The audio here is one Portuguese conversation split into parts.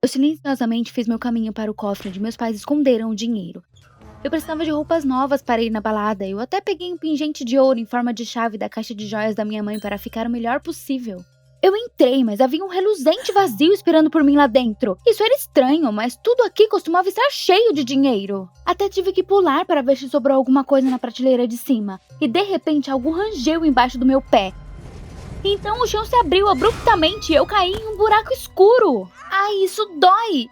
Eu silenciosamente fiz meu caminho para o cofre onde meus pais esconderam o dinheiro. Eu precisava de roupas novas para ir na balada. Eu até peguei um pingente de ouro em forma de chave da caixa de joias da minha mãe para ficar o melhor possível. Eu entrei, mas havia um reluzente vazio esperando por mim lá dentro. Isso era estranho, mas tudo aqui costumava estar cheio de dinheiro. Até tive que pular para ver se sobrou alguma coisa na prateleira de cima. E de repente algo rangeu embaixo do meu pé. Então o chão se abriu abruptamente e eu caí em um buraco escuro. Ai, isso dói!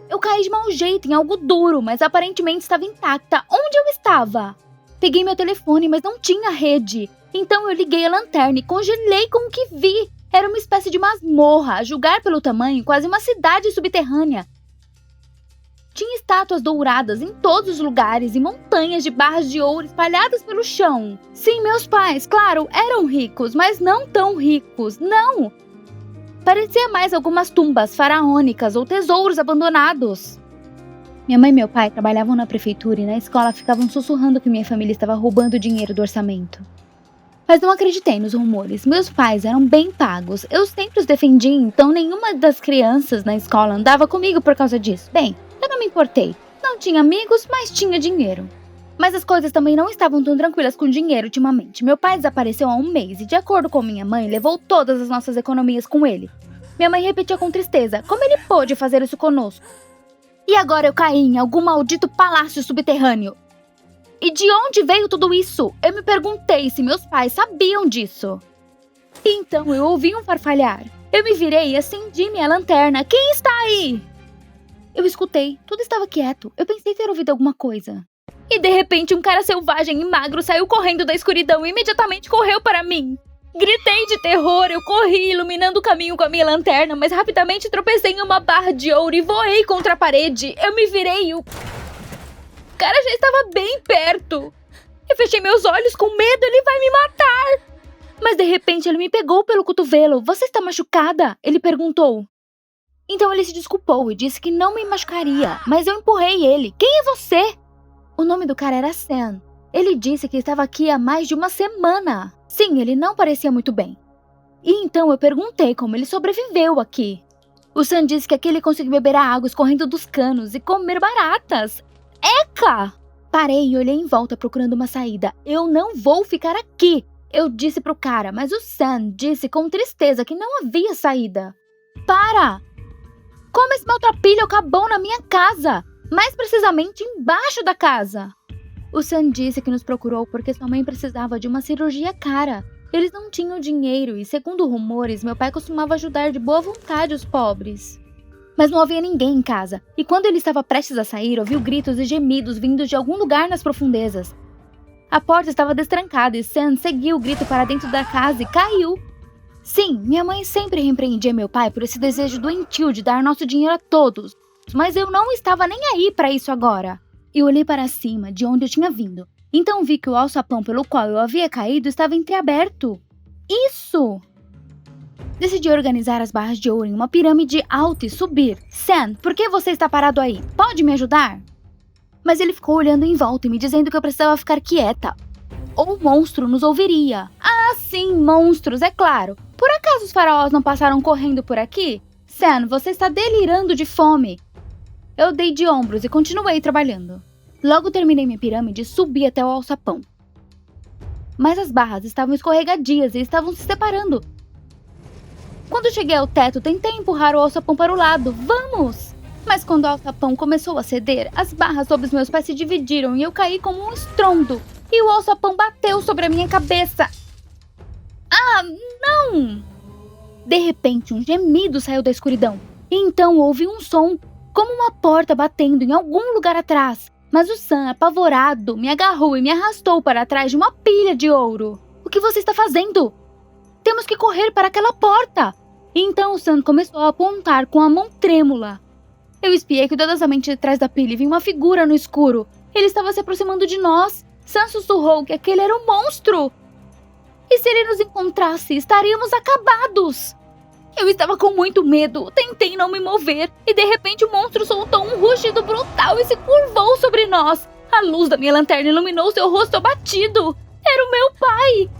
Eu caí de mau jeito em algo duro, mas aparentemente estava intacta. Onde eu estava? Peguei meu telefone, mas não tinha rede. Então eu liguei a lanterna e congelei com o que vi. Era uma espécie de masmorra, a julgar pelo tamanho, quase uma cidade subterrânea. Tinha estátuas douradas em todos os lugares e montanhas de barras de ouro espalhadas pelo chão. Sim, meus pais, claro, eram ricos, mas não tão ricos, não! Parecia mais algumas tumbas faraônicas ou tesouros abandonados. Minha mãe e meu pai trabalhavam na prefeitura e na escola ficavam sussurrando que minha família estava roubando dinheiro do orçamento. Mas não acreditei nos rumores. Meus pais eram bem pagos. Eu sempre os defendi, então nenhuma das crianças na escola andava comigo por causa disso. Bem, eu não me importei. Não tinha amigos, mas tinha dinheiro. Mas as coisas também não estavam tão tranquilas com dinheiro ultimamente. Meu pai desapareceu há um mês e, de acordo com minha mãe, levou todas as nossas economias com ele. Minha mãe repetia com tristeza: como ele pôde fazer isso conosco? E agora eu caí em algum maldito palácio subterrâneo. E de onde veio tudo isso? Eu me perguntei se meus pais sabiam disso. Então eu ouvi um farfalhar. Eu me virei e acendi minha lanterna. Quem está aí? Eu escutei. Tudo estava quieto. Eu pensei ter ouvido alguma coisa. E de repente um cara selvagem e magro saiu correndo da escuridão e imediatamente correu para mim. Gritei de terror, eu corri, iluminando o caminho com a minha lanterna, mas rapidamente tropecei em uma barra de ouro e voei contra a parede. Eu me virei e o cara já estava bem perto. Eu fechei meus olhos com medo, ele vai me matar. Mas de repente ele me pegou pelo cotovelo. Você está machucada? Ele perguntou. Então ele se desculpou e disse que não me machucaria, mas eu empurrei ele. Quem é você? O nome do cara era Sam. Ele disse que estava aqui há mais de uma semana. Sim, ele não parecia muito bem. E então eu perguntei como ele sobreviveu aqui. O Sam disse que aqui ele conseguiu beber a água escorrendo dos canos e comer baratas. Eca! Parei e olhei em volta procurando uma saída. Eu não vou ficar aqui, eu disse pro cara, mas o Sam disse com tristeza que não havia saída. Para! Como esse maltrapilho acabou na minha casa? Mais precisamente embaixo da casa. O Sam disse que nos procurou porque sua mãe precisava de uma cirurgia cara. Eles não tinham dinheiro e, segundo rumores, meu pai costumava ajudar de boa vontade os pobres. Mas não havia ninguém em casa, e quando ele estava prestes a sair, ouviu gritos e gemidos vindos de algum lugar nas profundezas. A porta estava destrancada e Sam seguiu o grito para dentro da casa e caiu. Sim, minha mãe sempre repreendia meu pai por esse desejo doentio de dar nosso dinheiro a todos, mas eu não estava nem aí para isso agora. Eu olhei para cima, de onde eu tinha vindo. Então vi que o alçapão pelo qual eu havia caído estava entreaberto. Isso! Decidi organizar as barras de ouro em uma pirâmide alta e subir. Sam, por que você está parado aí? Pode me ajudar? Mas ele ficou olhando em volta e me dizendo que eu precisava ficar quieta. Ou o monstro nos ouviria. Ah, sim, monstros, é claro. Por acaso os faraós não passaram correndo por aqui? Sam, você está delirando de fome. Eu dei de ombros e continuei trabalhando. Logo terminei minha pirâmide e subi até o alçapão. Mas as barras estavam escorregadias e estavam se separando. Quando cheguei ao teto, tentei empurrar o alçapão para o lado. Vamos! Mas quando o alçapão começou a ceder, as barras sob os meus pés se dividiram e eu caí como um estrondo. E o alçapão bateu sobre a minha cabeça. Ah, não! De repente, um gemido saiu da escuridão. E então ouvi um som, como uma porta batendo em algum lugar atrás. Mas o Sam, apavorado, me agarrou e me arrastou para trás de uma pilha de ouro. O que você está fazendo? Temos que correr para aquela porta. E então o Sam começou a apontar com a mão trêmula. Eu espiei cuidadosamente de trás da pilha e vi uma figura no escuro. Ele estava se aproximando de nós. Sam sussurrou que aquele era um monstro. E se ele nos encontrasse, estaríamos acabados. Eu estava com muito medo, tentei não me mover, e de repente o monstro soltou um rugido brutal e se curvou sobre nós. A luz da minha lanterna iluminou seu rosto abatido. Era o meu pai!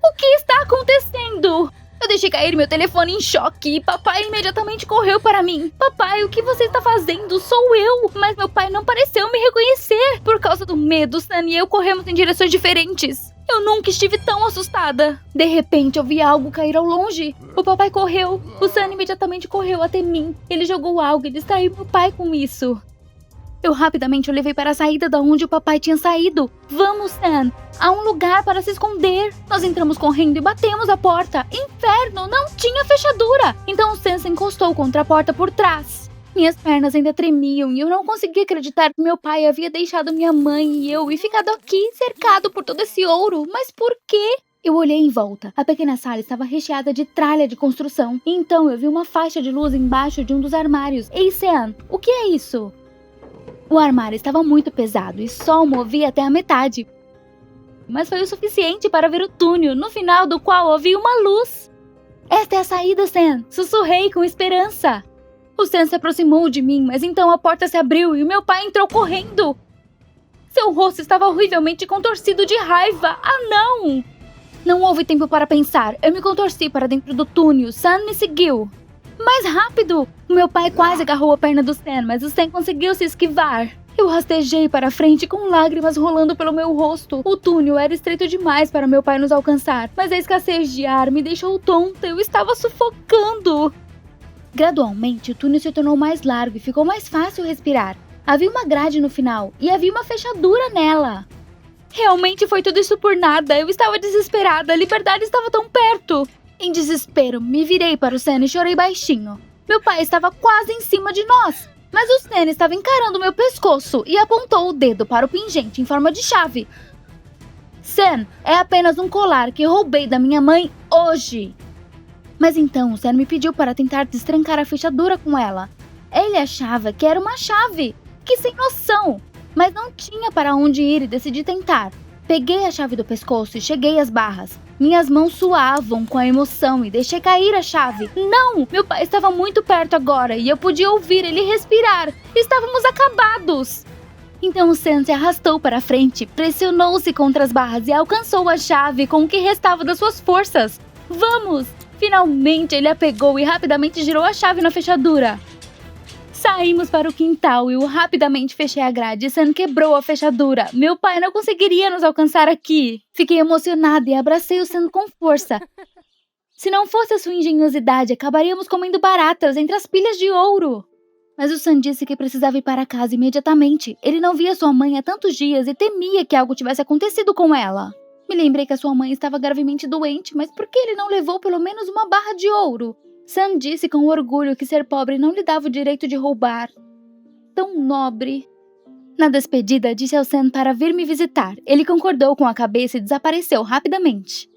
O que está acontecendo? Eu deixei cair meu telefone em choque e papai imediatamente correu para mim. Papai, o que você está fazendo? Sou eu! Mas meu pai não pareceu me reconhecer. Por causa do medo, Sam e eu corremos em direções diferentes. Eu nunca estive tão assustada. De repente, eu vi algo cair ao longe. O papai correu. O Sam imediatamente correu até mim. Ele jogou algo e distraiu meu pai com isso. Eu rapidamente o levei para a saída da onde o papai tinha saído. Vamos, Sam. Há um lugar para se esconder. Nós entramos correndo e batemos a porta. Inferno, não tinha fechadura. Então o Sam se encostou contra a porta por trás. Minhas pernas ainda tremiam e eu não conseguia acreditar que meu pai havia deixado minha mãe e eu e ficado aqui, cercado por todo esse ouro. Mas por quê? Eu olhei em volta. A pequena sala estava recheada de tralha de construção. E então eu vi uma faixa de luz embaixo de um dos armários. Ei, Sam, o que é isso? O armário estava muito pesado e só o movia até a metade. Mas foi o suficiente para ver o túnel, no final do qual ouvi uma luz. Esta é a saída, Sam. Sussurrei com esperança. O Sam se aproximou de mim, mas então a porta se abriu e o meu pai entrou correndo. Seu rosto estava horrivelmente contorcido de raiva. Ah, não! Não houve tempo para pensar. Eu me contorci para dentro do túnel. Sam me seguiu. Mais rápido! O meu pai quase agarrou a perna do Sam, mas o Sam conseguiu se esquivar. Eu rastejei para frente com lágrimas rolando pelo meu rosto. O túnel era estreito demais para meu pai nos alcançar, mas a escassez de ar me deixou tonta. Eu estava sufocando. Gradualmente, o túnel se tornou mais largo e ficou mais fácil respirar. Havia uma grade no final e havia uma fechadura nela. Realmente foi tudo isso por nada. Eu estava desesperada. A liberdade estava tão perto. Em desespero, me virei para o Sam e chorei baixinho. Meu pai estava quase em cima de nós, mas o Sam estava encarando meu pescoço e apontou o dedo para o pingente em forma de chave. Sam, é apenas um colar que roubei da minha mãe hoje. Mas então o Sam me pediu para tentar destrancar a fechadura com ela. Ele achava que era uma chave. Que sem noção! Mas não tinha para onde ir e decidi tentar. Peguei a chave do pescoço e cheguei às barras. Minhas mãos suavam com a emoção e deixei cair a chave. Não! Meu pai estava muito perto agora e eu podia ouvir ele respirar. Estávamos acabados! Então o Sam se arrastou para frente, pressionou-se contra as barras e alcançou a chave com o que restava das suas forças. Vamos! Finalmente ele a pegou e rapidamente girou a chave na fechadura. Saímos para o quintal e eu rapidamente fechei a grade. Sam quebrou a fechadura. Meu pai não conseguiria nos alcançar aqui. Fiquei emocionada e abracei o Sam com força. Se não fosse a sua engenhosidade, acabaríamos comendo baratas entre as pilhas de ouro. Mas o Sam disse que precisava ir para casa imediatamente. Ele não via sua mãe há tantos dias e temia que algo tivesse acontecido com ela. Me lembrei que a sua mãe estava gravemente doente, mas por que ele não levou pelo menos uma barra de ouro? Sam disse com orgulho que ser pobre não lhe dava o direito de roubar. Tão nobre. Na despedida, disse ao Sam para vir me visitar. Ele concordou com a cabeça e desapareceu rapidamente.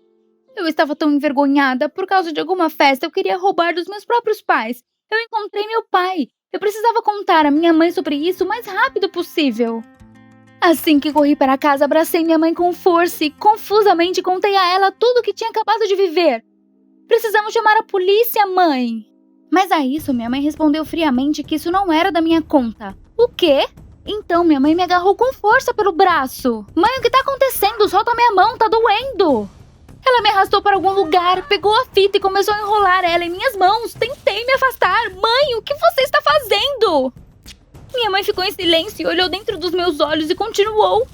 Eu estava tão envergonhada. Por causa de alguma festa, eu queria roubar dos meus próprios pais. Eu encontrei meu pai. Eu precisava contar à minha mãe sobre isso o mais rápido possível. Assim que corri para casa, abracei minha mãe com força e confusamente contei a ela tudo o que tinha acabado de viver. Precisamos chamar a polícia, mãe! Mas a isso, minha mãe respondeu friamente que isso não era da minha conta. O quê? Então minha mãe me agarrou com força pelo braço. Mãe, o que tá acontecendo? Solta minha mão, tá doendo! Ela me arrastou para algum lugar, pegou a fita e começou a enrolar ela em minhas mãos. Tentei me afastar. Mãe, o que você está fazendo? Minha mãe ficou em silêncio e olhou dentro dos meus olhos e continuou.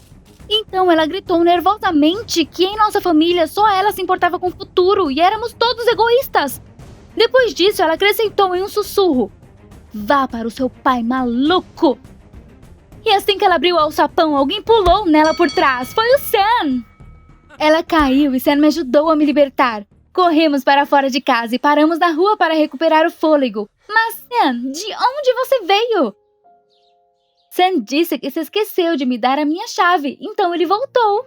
Então ela gritou nervosamente que em nossa família só ela se importava com o futuro e éramos todos egoístas. Depois disso, ela acrescentou em um sussurro: vá para o seu pai maluco! E assim que ela abriu o alçapão, alguém pulou nela por trás. Foi o Sam! Ela caiu e Sam me ajudou a me libertar. Corremos para fora de casa e paramos na rua para recuperar o fôlego. Mas Sam, de onde você veio? Sam disse que se esqueceu de me dar a minha chave, então ele voltou.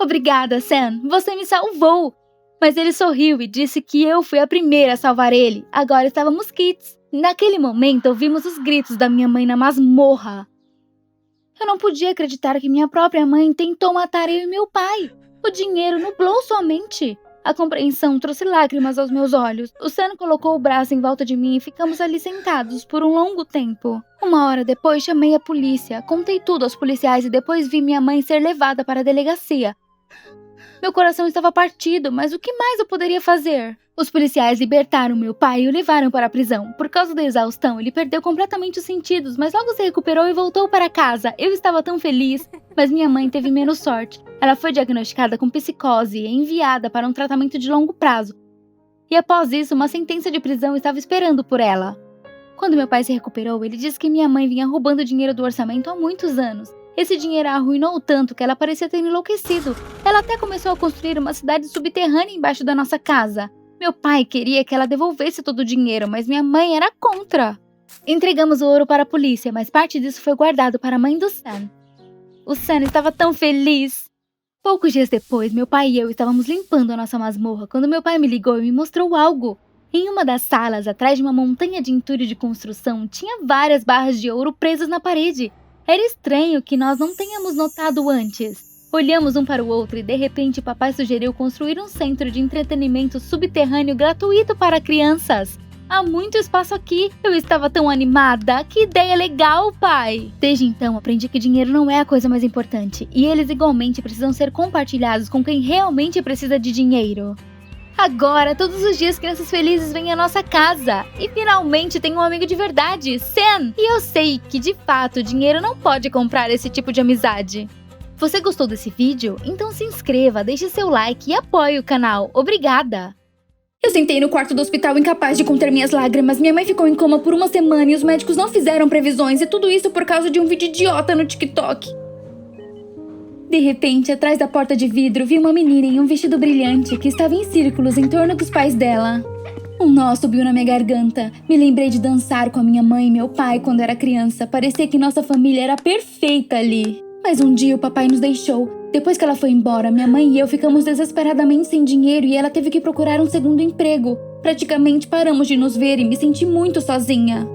Obrigada, Sam, você me salvou. Mas ele sorriu e disse que eu fui a primeira a salvar ele. Agora estávamos quites. Naquele momento, ouvimos os gritos da minha mãe na masmorra. Eu não podia acreditar que minha própria mãe tentou matar eu e meu pai. O dinheiro nublou sua mente. A compreensão trouxe lágrimas aos meus olhos. O Sam colocou o braço em volta de mim e ficamos ali sentados por um longo tempo. Uma hora depois, chamei a polícia. Contei tudo aos policiais e depois vi minha mãe ser levada para a delegacia. Meu coração estava partido, mas o que mais eu poderia fazer? Os policiais libertaram meu pai e o levaram para a prisão. Por causa da exaustão, ele perdeu completamente os sentidos, mas logo se recuperou e voltou para casa. Eu estava tão feliz, mas minha mãe teve menos sorte. Ela foi diagnosticada com psicose e enviada para um tratamento de longo prazo. E após isso, uma sentença de prisão estava esperando por ela. Quando meu pai se recuperou, ele disse que minha mãe vinha roubando dinheiro do orçamento há muitos anos. Esse dinheiro a arruinou tanto que ela parecia ter enlouquecido. Ela até começou a construir uma cidade subterrânea embaixo da nossa casa. Meu pai queria que ela devolvesse todo o dinheiro, mas minha mãe era contra. Entregamos o ouro para a polícia, mas parte disso foi guardado para a mãe do Sam. O Sam estava tão feliz. Poucos dias depois, meu pai e eu estávamos limpando a nossa masmorra quando meu pai me ligou e me mostrou algo. Em uma das salas, atrás de uma montanha de entulho de construção, tinha várias barras de ouro presas na parede. Era estranho que nós não tenhamos notado antes. Olhamos um para o outro e de repente papai sugeriu construir um centro de entretenimento subterrâneo gratuito para crianças. Há muito espaço aqui. Eu estava tão animada. Que ideia legal, pai! Desde então aprendi que dinheiro não é a coisa mais importante e eles igualmente precisam ser compartilhados com quem realmente precisa de dinheiro. Agora, todos os dias crianças felizes vêm à nossa casa. E finalmente tenho um amigo de verdade, Sam. E eu sei que de fato dinheiro não pode comprar esse tipo de amizade. Você gostou desse vídeo? Então se inscreva, deixe seu like e apoie o canal. Obrigada! Eu sentei no quarto do hospital incapaz de conter minhas lágrimas. Minha mãe ficou em coma por uma semana e os médicos não fizeram previsões. E tudo isso por causa de um vídeo idiota no TikTok. De repente, atrás da porta de vidro, vi uma menina em um vestido brilhante que estava em círculos em torno dos pais dela. Um nó subiu na minha garganta. Me lembrei de dançar com a minha mãe e meu pai quando era criança. Parecia que nossa família era perfeita ali. Mas um dia o papai nos deixou. Depois que ela foi embora, minha mãe e eu ficamos desesperadamente sem dinheiro e ela teve que procurar um segundo emprego. Praticamente paramos de nos ver e me senti muito sozinha.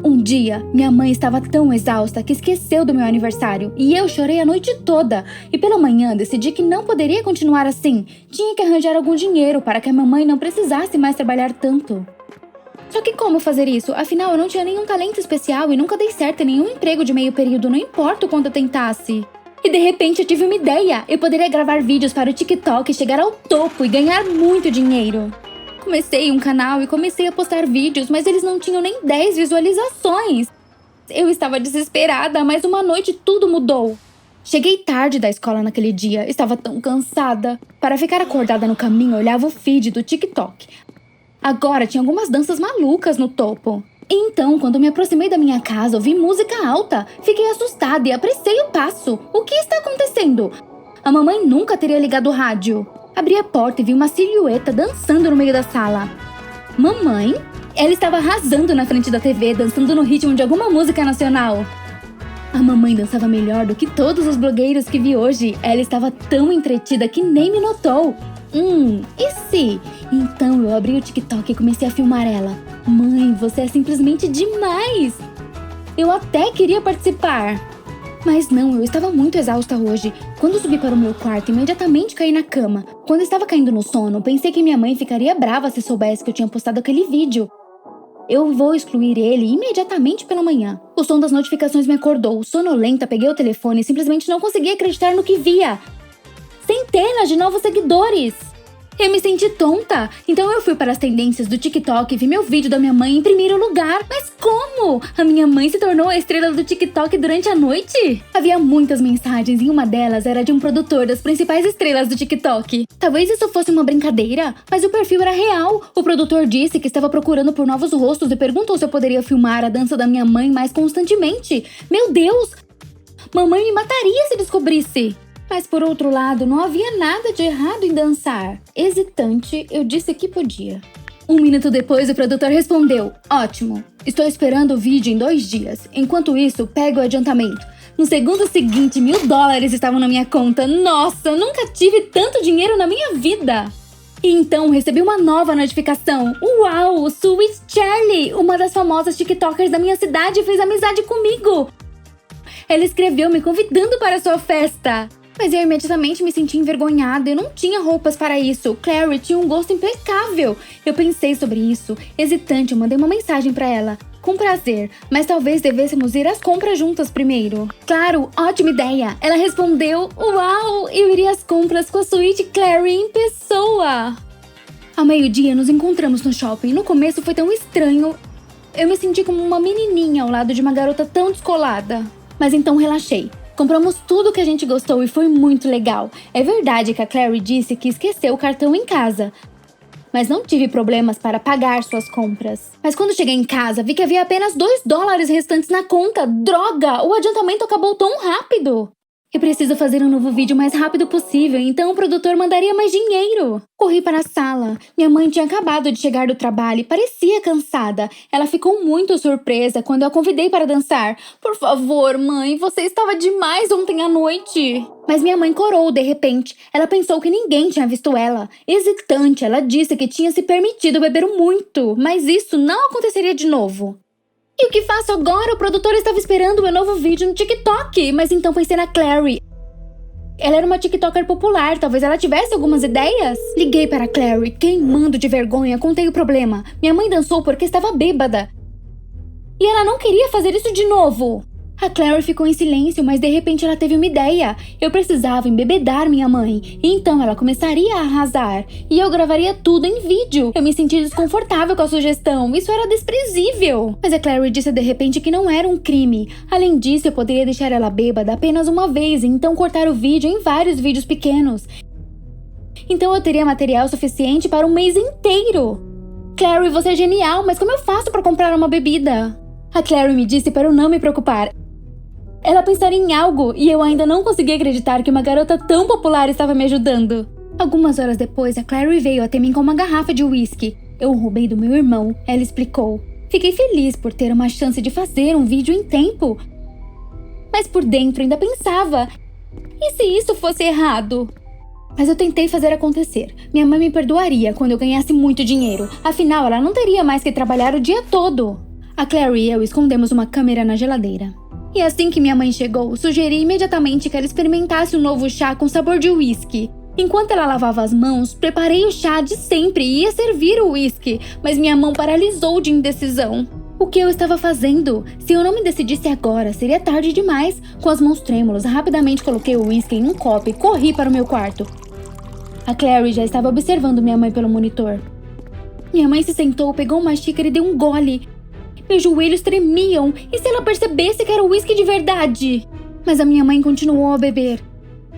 Um dia, minha mãe estava tão exausta que esqueceu do meu aniversário e eu chorei a noite toda. E pela manhã decidi que não poderia continuar assim. Tinha que arranjar algum dinheiro para que a mamãe não precisasse mais trabalhar tanto. Só que como fazer isso? Afinal, eu não tinha nenhum talento especial e nunca dei certo em nenhum emprego de meio período, não importa o quanto eu tentasse. E de repente eu tive uma ideia. Eu poderia gravar vídeos para o TikTok, chegar ao topo e ganhar muito dinheiro. Comecei um canal e comecei a postar vídeos, mas eles não tinham nem 10 visualizações. Eu estava desesperada, mas uma noite tudo mudou. Cheguei tarde da escola naquele dia, estava tão cansada. Para ficar acordada no caminho, eu olhava o feed do TikTok. Agora tinha algumas danças malucas no topo. Então, quando me aproximei da minha casa, ouvi música alta. Fiquei assustada e apressei o passo. O que está acontecendo? A mamãe nunca teria ligado o rádio. Abri a porta e vi uma silhueta dançando no meio da sala. Mamãe? Ela estava arrasando na frente da TV, dançando no ritmo de alguma música nacional. A mamãe dançava melhor do que todos os blogueiros que vi hoje. Ela estava tão entretida que nem me notou. E se? Então eu abri o TikTok e comecei a filmar ela. Mãe, você é simplesmente demais! Eu até queria participar. Mas não, eu estava muito exausta hoje. Quando subi para o meu quarto, imediatamente caí na cama. Quando estava caindo no sono, pensei que minha mãe ficaria brava se soubesse que eu tinha postado aquele vídeo. Eu vou excluir ele imediatamente pela manhã. O som das notificações me acordou. Sonolenta, peguei o telefone e simplesmente não conseguia acreditar no que via. Centenas de novos seguidores! Eu me senti tonta, então eu fui para as tendências do TikTok e vi meu vídeo da minha mãe em primeiro lugar. Mas como? A minha mãe se tornou a estrela do TikTok durante a noite? Havia muitas mensagens e uma delas era de um produtor das principais estrelas do TikTok. Talvez isso fosse uma brincadeira, mas o perfil era real. O produtor disse que estava procurando por novos rostos e perguntou se eu poderia filmar a dança da minha mãe mais constantemente. Meu Deus! Mamãe me mataria se descobrisse! Mas por outro lado, não havia nada de errado em dançar. Hesitante, eu disse que podia. 1 minuto depois, o produtor respondeu: ótimo, estou esperando o vídeo em 2 dias. Enquanto isso, pego o adiantamento. No segundo seguinte, $1000 estavam na minha conta. Nossa, nunca tive tanto dinheiro na minha vida! E então, recebi uma nova notificação. Uau, Sweet Charlie, uma das famosas TikTokers da minha cidade, fez amizade comigo. Ela escreveu me convidando para sua festa. Mas eu imediatamente me senti envergonhada, eu não tinha roupas para isso. Clary tinha um gosto impecável. Eu pensei sobre isso. Hesitante, eu mandei uma mensagem para ela. Com prazer, mas talvez devêssemos ir às compras juntas primeiro. Claro, ótima ideia. Ela respondeu: uau, eu iria às compras com a Sweet Clary em pessoa. Ao meio-dia, nos encontramos no shopping. No começo foi tão estranho. Eu me senti como uma menininha ao lado de uma garota tão descolada. Mas então relaxei. Compramos tudo que a gente gostou e foi muito legal. É verdade que a Clary disse que esqueceu o cartão em casa, mas não tive problemas para pagar suas compras. Mas quando cheguei em casa, vi que havia apenas $2 restantes na conta. Droga! O adiantamento acabou tão rápido! Eu preciso fazer um novo vídeo o mais rápido possível, então o produtor mandaria mais dinheiro. Corri para a sala. Minha mãe tinha acabado de chegar do trabalho e parecia cansada. Ela ficou muito surpresa quando eu a convidei para dançar. Por favor, mãe, você estava demais ontem à noite. Mas minha mãe corou de repente. Ela pensou que ninguém tinha visto ela. Hesitante, ela disse que tinha se permitido beber muito, mas isso não aconteceria de novo. E o que faço agora? O produtor estava esperando o meu novo vídeo no TikTok. Mas então pensei na Clary. Ela era uma TikToker popular, talvez ela tivesse algumas ideias. Liguei para a Clary, queimando de vergonha, contei o problema. Minha mãe dançou porque estava bêbada. E ela não queria fazer isso de novo. A Clary ficou em silêncio, mas de repente ela teve uma ideia. Eu precisava embebedar minha mãe, e então ela começaria a arrasar. E eu gravaria tudo em vídeo. Eu me senti desconfortável com a sugestão, isso era desprezível. Mas a Clary disse de repente que não era um crime. Além disso, eu poderia deixar ela bêbada apenas uma vez, e então cortar o vídeo em vários vídeos pequenos. Então eu teria material suficiente para um mês inteiro. Clary, você é genial, mas como eu faço para comprar uma bebida? A Clary me disse para eu não me preocupar. Ela pensaria em algo e eu ainda não conseguia acreditar que uma garota tão popular estava me ajudando. Algumas horas depois, a Clary veio até mim com uma garrafa de uísque. Eu roubei do meu irmão, ela explicou. Fiquei feliz por ter uma chance de fazer um vídeo em tempo. Mas por dentro ainda pensava, e se isso fosse errado? Mas eu tentei fazer acontecer. Minha mãe me perdoaria quando eu ganhasse muito dinheiro. Afinal, ela não teria mais que trabalhar o dia todo. A Clary e eu escondemos uma câmera na geladeira. E assim que minha mãe chegou, sugeri imediatamente que ela experimentasse o novo chá com sabor de uísque. Enquanto ela lavava as mãos, preparei o chá de sempre e ia servir o uísque, mas minha mão paralisou de indecisão. O que eu estava fazendo? Se eu não me decidisse agora, seria tarde demais. Com as mãos trêmulas, rapidamente coloquei o uísque em um copo e corri para o meu quarto. A Clary já estava observando minha mãe pelo monitor. Minha mãe se sentou, pegou uma xícara e deu um gole. Meus joelhos tremiam. E se ela percebesse que era uísque de verdade? Mas a minha mãe continuou a beber.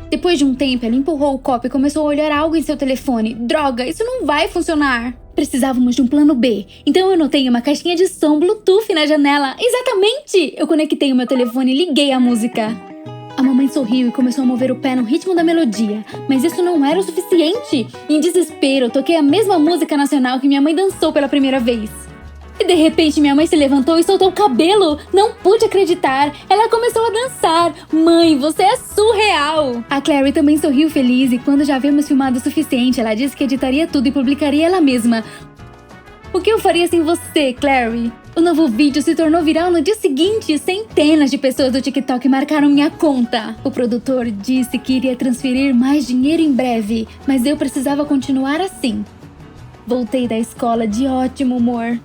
Depois de um tempo, ela empurrou o copo e começou a olhar algo em seu telefone. Droga, isso não vai funcionar. Precisávamos de um plano B. Então eu notei uma caixinha de som Bluetooth na janela. Exatamente! Eu conectei o meu telefone e liguei a música. A mamãe sorriu e começou a mover o pé no ritmo da melodia. Mas isso não era o suficiente. Em desespero, eu toquei a mesma música nacional que minha mãe dançou pela primeira vez. E de repente minha mãe se levantou e soltou o cabelo. Não pude acreditar. Ela começou a dançar. Mãe, você é surreal. A Clary também sorriu feliz e quando já havíamos filmado o suficiente, ela disse que editaria tudo e publicaria ela mesma. O que eu faria sem você, Clary? O novo vídeo se tornou viral no dia seguinte. Centenas de pessoas do TikTok marcaram minha conta. O produtor disse que iria transferir mais dinheiro em breve, mas eu precisava continuar assim. Voltei da escola de ótimo humor.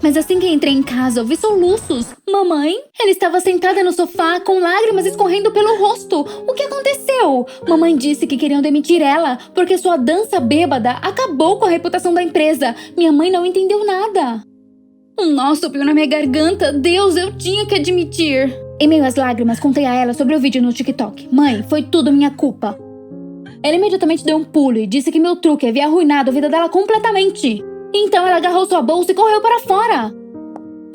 Mas assim que entrei em casa, ouvi soluços. Mamãe? Ela estava sentada no sofá, com lágrimas escorrendo pelo rosto. O que aconteceu? Mamãe disse que queriam demitir ela, porque sua dança bêbada acabou com a reputação da empresa. Minha mãe não entendeu nada. Um nó subiu na minha garganta. Deus, eu tinha que admitir. Em meio às lágrimas, contei a ela sobre o vídeo no TikTok. Mãe, foi tudo minha culpa. Ela imediatamente deu um pulo e disse que meu truque havia arruinado a vida dela completamente. Então ela agarrou sua bolsa e correu para fora.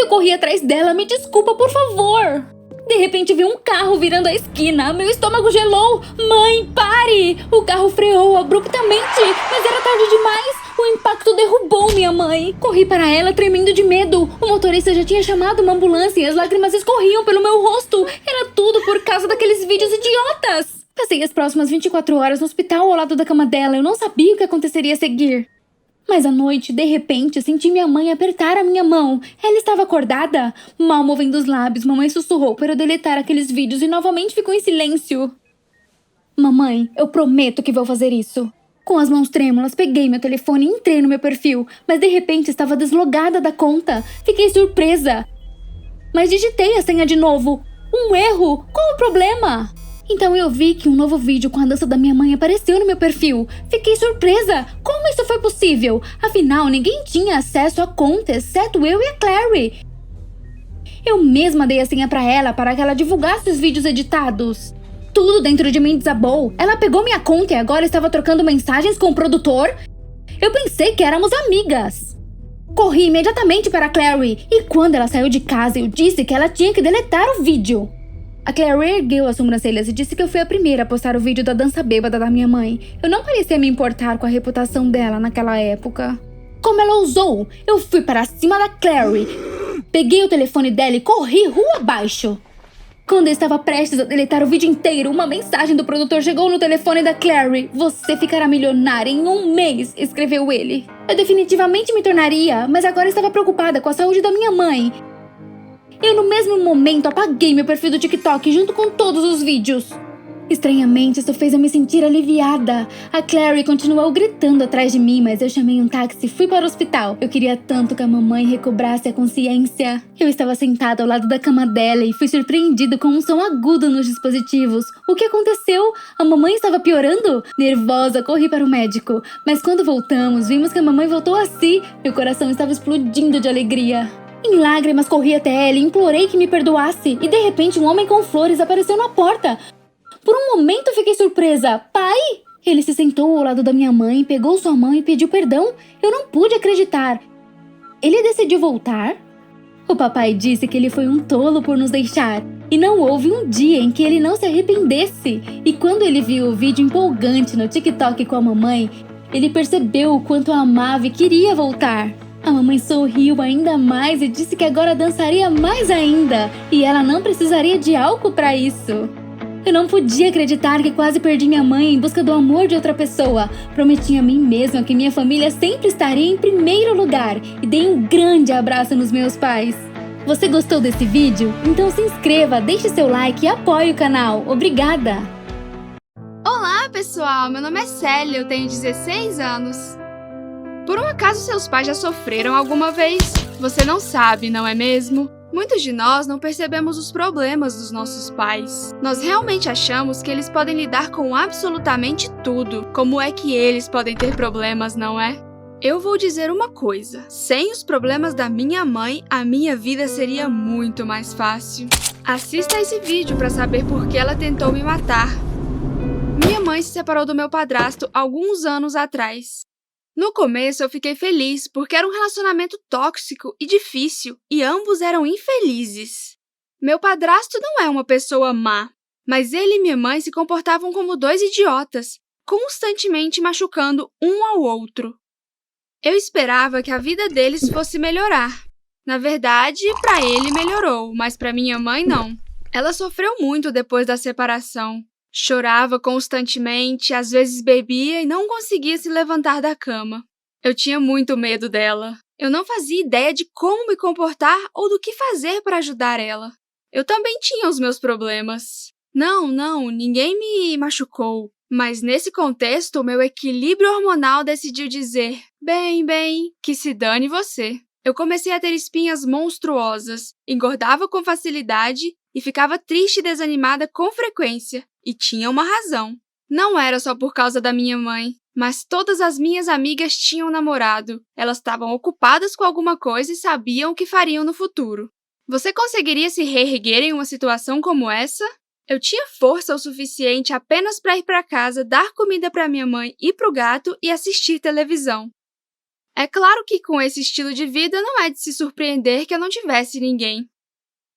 Eu corri atrás dela. Me desculpa, por favor. De repente vi um carro virando a esquina. Meu estômago gelou. Mãe, pare! O carro freou abruptamente, mas era tarde demais. O impacto derrubou minha mãe. Corri para ela tremendo de medo. O motorista já tinha chamado uma ambulância e as lágrimas escorriam pelo meu rosto. Era tudo por causa daqueles vídeos idiotas. Passei as próximas 24 horas no hospital ao lado da cama dela. Eu não sabia o que aconteceria a seguir. Mas à noite, de repente, senti minha mãe apertar a minha mão. Ela estava acordada? Mal movendo os lábios, mamãe sussurrou para eu deletar aqueles vídeos e novamente ficou em silêncio. Mamãe, eu prometo que vou fazer isso. Com as mãos trêmulas, peguei meu telefone e entrei no meu perfil, mas de repente estava deslogada da conta. Fiquei surpresa. Mas digitei a senha de novo. Um erro? Qual o problema? Então eu vi que um novo vídeo com a dança da minha mãe apareceu no meu perfil. Fiquei surpresa! Como isso foi possível? Afinal, ninguém tinha acesso à conta, exceto eu e a Clary. Eu mesma dei a senha pra ela para que ela divulgasse os vídeos editados. Tudo dentro de mim desabou. Ela pegou minha conta e agora estava trocando mensagens com o produtor. Eu pensei que éramos amigas. Corri imediatamente para a Clary e quando ela saiu de casa eu disse que ela tinha que deletar o vídeo. A Clary ergueu as sobrancelhas e disse que eu fui a primeira a postar o vídeo da dança bêbada da minha mãe. Eu não parecia me importar com a reputação dela naquela época. Como ela ousou? Eu fui para cima da Clary. Peguei o telefone dela e corri rua abaixo. Quando eu estava prestes a deletar o vídeo inteiro, uma mensagem do produtor chegou no telefone da Clary. Você ficará milionária em 1 mês, escreveu ele. Eu definitivamente me tornaria, mas agora estava preocupada com a saúde da minha mãe. Eu no mesmo momento apaguei meu perfil do TikTok junto com todos os vídeos. Estranhamente, isso fez eu me sentir aliviada. A Clary continuou gritando atrás de mim, mas eu chamei um táxi e fui para o hospital. Eu queria tanto que a mamãe recobrasse a consciência. Eu estava sentada ao lado da cama dela e fui surpreendido com um som agudo nos dispositivos. O que aconteceu? A mamãe estava piorando? Nervosa, corri para o médico. Mas quando voltamos, vimos que a mamãe voltou a si. Meu coração estava explodindo de alegria. Em lágrimas, corri até ela e implorei que me perdoasse. E de repente, um homem com flores apareceu na porta. Por um momento, fiquei surpresa. Pai? Ele se sentou ao lado da minha mãe, pegou sua mão e pediu perdão. Eu não pude acreditar. Ele decidiu voltar? O papai disse que ele foi um tolo por nos deixar. E não houve um dia em que ele não se arrependesse. E quando ele viu o vídeo empolgante no TikTok com a mamãe, ele percebeu o quanto a amava e queria voltar. A mamãe sorriu ainda mais e disse que agora dançaria mais ainda. E ela não precisaria de álcool para isso. Eu não podia acreditar que quase perdi minha mãe em busca do amor de outra pessoa. Prometi a mim mesma que minha família sempre estaria em primeiro lugar e dei um grande abraço nos meus pais. Você gostou desse vídeo? Então se inscreva, deixe seu like e apoie o canal. Obrigada! Olá, pessoal! Meu nome é Célia, eu tenho 16 anos. Por um acaso seus pais já sofreram alguma vez? Você não sabe, não é mesmo? Muitos de nós não percebemos os problemas dos nossos pais. Nós realmente achamos que eles podem lidar com absolutamente tudo. Como é que eles podem ter problemas, não é? Eu vou dizer uma coisa. Sem os problemas da minha mãe, a minha vida seria muito mais fácil. Assista esse vídeo para saber por que ela tentou me matar. Minha mãe se separou do meu padrasto alguns anos atrás. No começo eu fiquei feliz porque era um relacionamento tóxico e difícil e ambos eram infelizes. Meu padrasto não é uma pessoa má, mas ele e minha mãe se comportavam como dois idiotas, constantemente machucando um ao outro. Eu esperava que a vida deles fosse melhorar. Na verdade, para ele melhorou, mas para minha mãe não. Ela sofreu muito depois da separação. Chorava constantemente, às vezes bebia e não conseguia se levantar da cama. Eu tinha muito medo dela. Eu não fazia ideia de como me comportar ou do que fazer para ajudar ela. Eu também tinha os meus problemas. Não, ninguém me machucou. Mas nesse contexto, o meu equilíbrio hormonal decidiu dizer: bem, que se dane você. Eu comecei a ter espinhas monstruosas, engordava com facilidade e ficava triste e desanimada com frequência. E tinha uma razão. Não era só por causa da minha mãe, mas todas as minhas amigas tinham namorado. Elas estavam ocupadas com alguma coisa e sabiam o que fariam no futuro. Você conseguiria se reerguer em uma situação como essa? Eu tinha força o suficiente apenas para ir para casa, dar comida para minha mãe e para o gato e assistir televisão. É claro que com esse estilo de vida não é de se surpreender que eu não tivesse ninguém.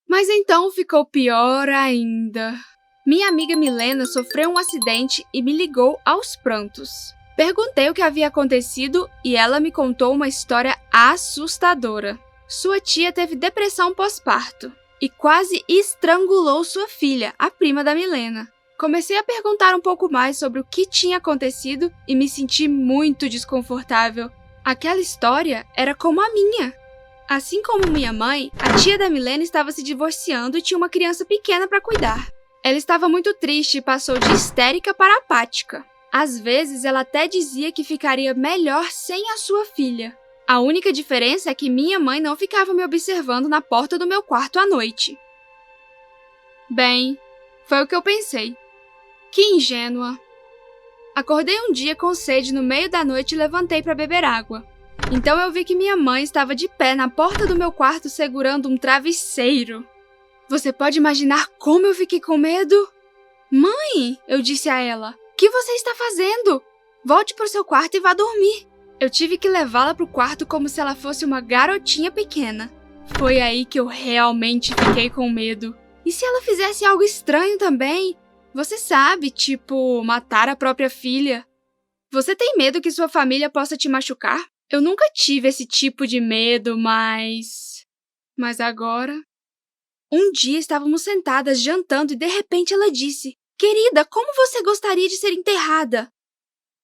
Mas então ficou pior ainda. Minha amiga Milena sofreu um acidente e me ligou aos prantos. Perguntei o que havia acontecido e ela me contou uma história assustadora. Sua tia teve depressão pós-parto e quase estrangulou sua filha, a prima da Milena. Comecei a perguntar um pouco mais sobre o que tinha acontecido e me senti muito desconfortável. Aquela história era como a minha. Assim como minha mãe, a tia da Milena estava se divorciando e tinha uma criança pequena para cuidar. Ela estava muito triste e passou de histérica para apática. Às vezes, ela até dizia que ficaria melhor sem a sua filha. A única diferença é que minha mãe não ficava me observando na porta do meu quarto à noite. Bem, foi o que eu pensei. Que ingênua. Acordei um dia com sede no meio da noite e levantei para beber água. Então eu vi que minha mãe estava de pé na porta do meu quarto segurando um travesseiro. Você pode imaginar como eu fiquei com medo? Mãe, eu disse a ela, o que você está fazendo? Volte para o seu quarto e vá dormir. Eu tive que levá-la para o quarto como se ela fosse uma garotinha pequena. Foi aí que eu realmente fiquei com medo. E se ela fizesse algo estranho também? Você sabe, tipo, matar a própria filha. Você tem medo que sua família possa te machucar? Eu nunca tive esse tipo de medo, mas agora... Um dia estávamos sentadas jantando e de repente ela disse: Querida, como você gostaria de ser enterrada?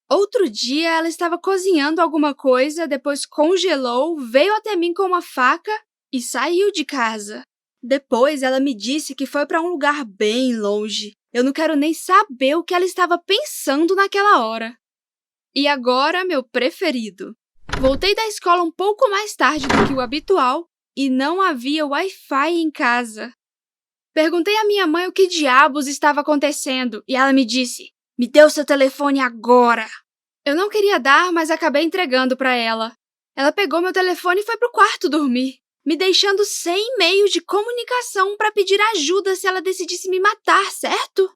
Outro dia ela estava cozinhando alguma coisa, depois congelou, veio até mim com uma faca e saiu de casa. Depois ela me disse que foi para um lugar bem longe. Eu não quero nem saber o que ela estava pensando naquela hora. E agora, meu preferido. Voltei da escola um pouco mais tarde do que o habitual e não havia Wi-Fi em casa. Perguntei à minha mãe o que diabos estava acontecendo e ela me disse: Me dê o seu telefone agora! Eu não queria dar, mas acabei entregando para ela. Ela pegou meu telefone e foi pro quarto dormir, me deixando sem meio de comunicação para pedir ajuda se ela decidisse me matar, certo?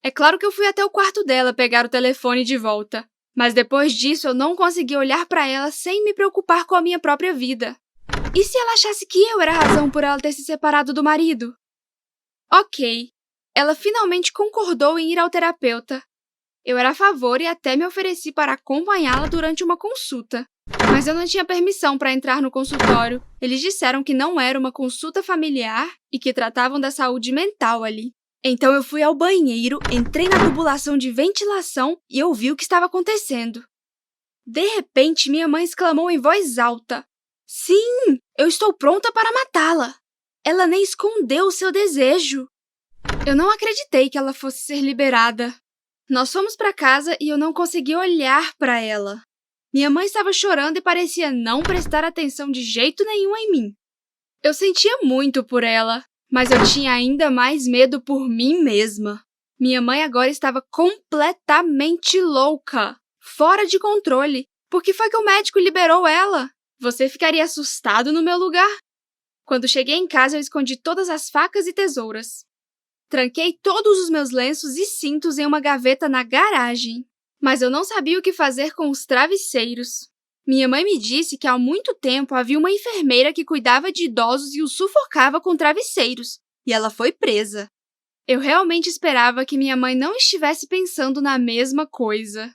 É claro que eu fui até o quarto dela pegar o telefone de volta, mas depois disso eu não consegui olhar para ela sem me preocupar com a minha própria vida. E se ela achasse que eu era a razão por ela ter se separado do marido? Ok, ela finalmente concordou em ir ao terapeuta. Eu era a favor e até me ofereci para acompanhá-la durante uma consulta. Mas eu não tinha permissão para entrar no consultório. Eles disseram que não era uma consulta familiar e que tratavam da saúde mental ali. Então eu fui ao banheiro, entrei na tubulação de ventilação e ouvi o que estava acontecendo. De repente, minha mãe exclamou em voz alta: Sim, eu estou pronta para matá-la. Ela nem escondeu o seu desejo. Eu não acreditei que ela fosse ser liberada. Nós fomos para casa e eu não consegui olhar para ela. Minha mãe estava chorando e parecia não prestar atenção de jeito nenhum em mim. Eu sentia muito por ela, mas eu tinha ainda mais medo por mim mesma. Minha mãe agora estava completamente louca, fora de controle. Por que foi que o médico liberou ela? Você ficaria assustado no meu lugar? Quando cheguei em casa, eu escondi todas as facas e tesouras. Tranquei todos os meus lenços e cintos em uma gaveta na garagem. Mas eu não sabia o que fazer com os travesseiros. Minha mãe me disse que há muito tempo havia uma enfermeira que cuidava de idosos e os sufocava com travesseiros. E ela foi presa. Eu realmente esperava que minha mãe não estivesse pensando na mesma coisa.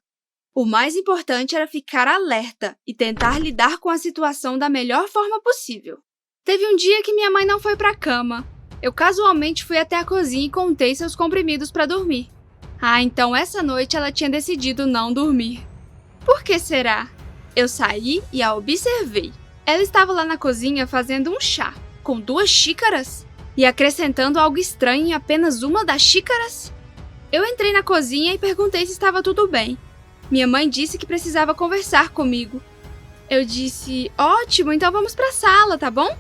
O mais importante era ficar alerta e tentar lidar com a situação da melhor forma possível. Teve um dia que minha mãe não foi para a cama. Eu casualmente fui até a cozinha e contei seus comprimidos para dormir. Então essa noite ela tinha decidido não dormir. Por que será? Eu saí e a observei. Ela estava lá na cozinha fazendo um chá, com 2 xícaras, e acrescentando algo estranho em apenas uma das xícaras. Eu entrei na cozinha e perguntei se estava tudo bem. Minha mãe disse que precisava conversar comigo. Eu disse: Ótimo, então vamos para a sala, tá bom?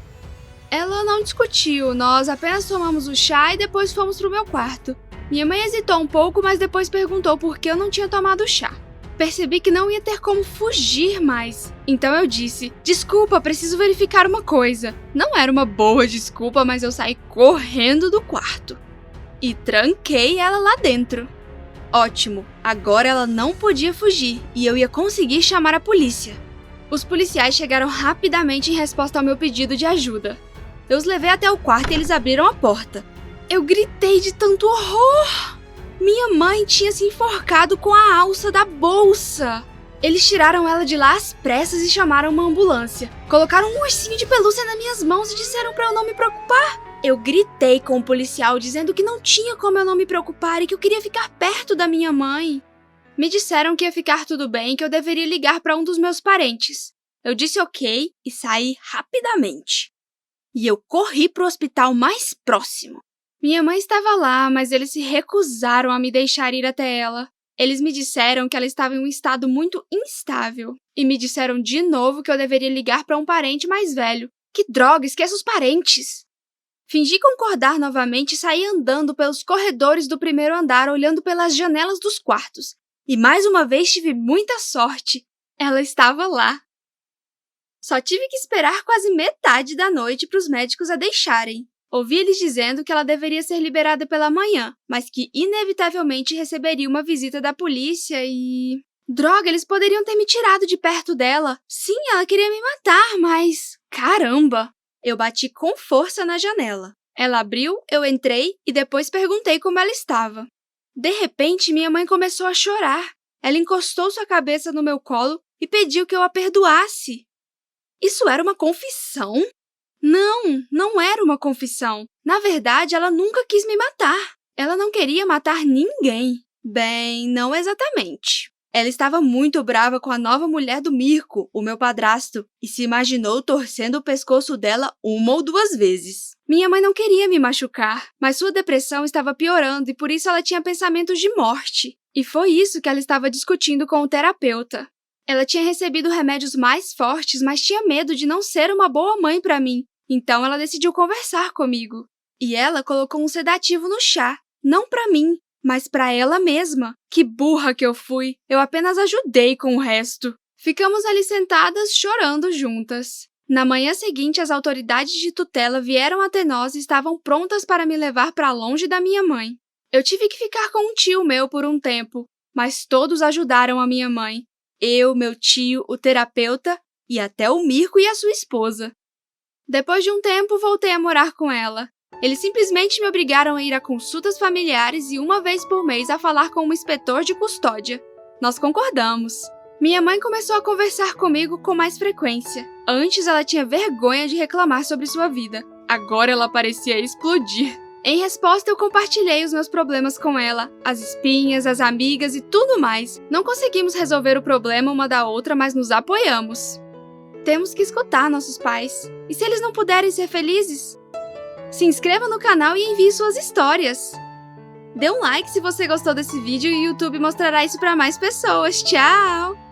Ela não discutiu, nós apenas tomamos o chá e depois fomos para o meu quarto. Minha mãe hesitou um pouco, mas depois perguntou por que eu não tinha tomado o chá. Percebi que não ia ter como fugir mais. Então eu disse: Desculpa, preciso verificar uma coisa. Não era uma boa desculpa, mas eu saí correndo do quarto. E tranquei ela lá dentro. Ótimo, agora ela não podia fugir e eu ia conseguir chamar a polícia. Os policiais chegaram rapidamente em resposta ao meu pedido de ajuda. Eu os levei até o quarto e eles abriram a porta. Eu gritei de tanto horror! Minha mãe tinha se enforcado com a alça da bolsa. Eles tiraram ela de lá às pressas e chamaram uma ambulância. Colocaram um ursinho de pelúcia nas minhas mãos e disseram para eu não me preocupar. Eu gritei com o policial dizendo que não tinha como eu não me preocupar e que eu queria ficar perto da minha mãe. Me disseram que ia ficar tudo bem e que eu deveria ligar para um dos meus parentes. Eu disse ok e saí rapidamente. E eu corri para o hospital mais próximo. Minha mãe estava lá, mas eles se recusaram a me deixar ir até ela. Eles me disseram que ela estava em um estado muito instável. E me disseram de novo que eu deveria ligar para um parente mais velho. Que droga, esqueça os parentes! Fingi concordar novamente e saí andando pelos corredores do primeiro andar, olhando pelas janelas dos quartos. E mais uma vez tive muita sorte. Ela estava lá. Só tive que esperar quase metade da noite para os médicos a deixarem. Ouvi eles dizendo que ela deveria ser liberada pela manhã, mas que inevitavelmente receberia uma visita da polícia e... Droga, eles poderiam ter me tirado de perto dela. Sim, ela queria me matar, mas... Caramba! Eu bati com força na janela. Ela abriu, eu entrei e depois perguntei como ela estava. De repente, minha mãe começou a chorar. Ela encostou sua cabeça no meu colo e pediu que eu a perdoasse. Isso era uma confissão? Não era uma confissão. Na verdade, ela nunca quis me matar. Ela não queria matar ninguém. Bem, não exatamente. Ela estava muito brava com a nova mulher do Mirko, o meu padrasto, e se imaginou torcendo o pescoço dela 1 ou 2 vezes. Minha mãe não queria me machucar, mas sua depressão estava piorando e por isso ela tinha pensamentos de morte. E foi isso que ela estava discutindo com o terapeuta. Ela tinha recebido remédios mais fortes, mas tinha medo de não ser uma boa mãe para mim. Então ela decidiu conversar comigo. E ela colocou um sedativo no chá, não para mim, mas para ela mesma. Que burra que eu fui! Eu apenas ajudei com o resto. Ficamos ali sentadas, chorando juntas. Na manhã seguinte, as autoridades de tutela vieram até nós e estavam prontas para me levar para longe da minha mãe. Eu tive que ficar com um tio meu por um tempo, mas todos ajudaram a minha mãe. Eu, meu tio, o terapeuta e até o Mirko e a sua esposa. Depois de um tempo, voltei a morar com ela. Eles simplesmente me obrigaram a ir a consultas familiares e 1 vez por mês a falar com um inspetor de custódia. Nós concordamos. Minha mãe começou a conversar comigo com mais frequência. Antes ela tinha vergonha de reclamar sobre sua vida. Agora ela parecia explodir. Em resposta, eu compartilhei os meus problemas com ela, as espinhas, as amigas e tudo mais. Não conseguimos resolver o problema uma da outra, mas nos apoiamos. Temos que escutar nossos pais. E se eles não puderem ser felizes? Se inscreva no canal e envie suas histórias. Dê um like se você gostou desse vídeo e o YouTube mostrará isso para mais pessoas. Tchau!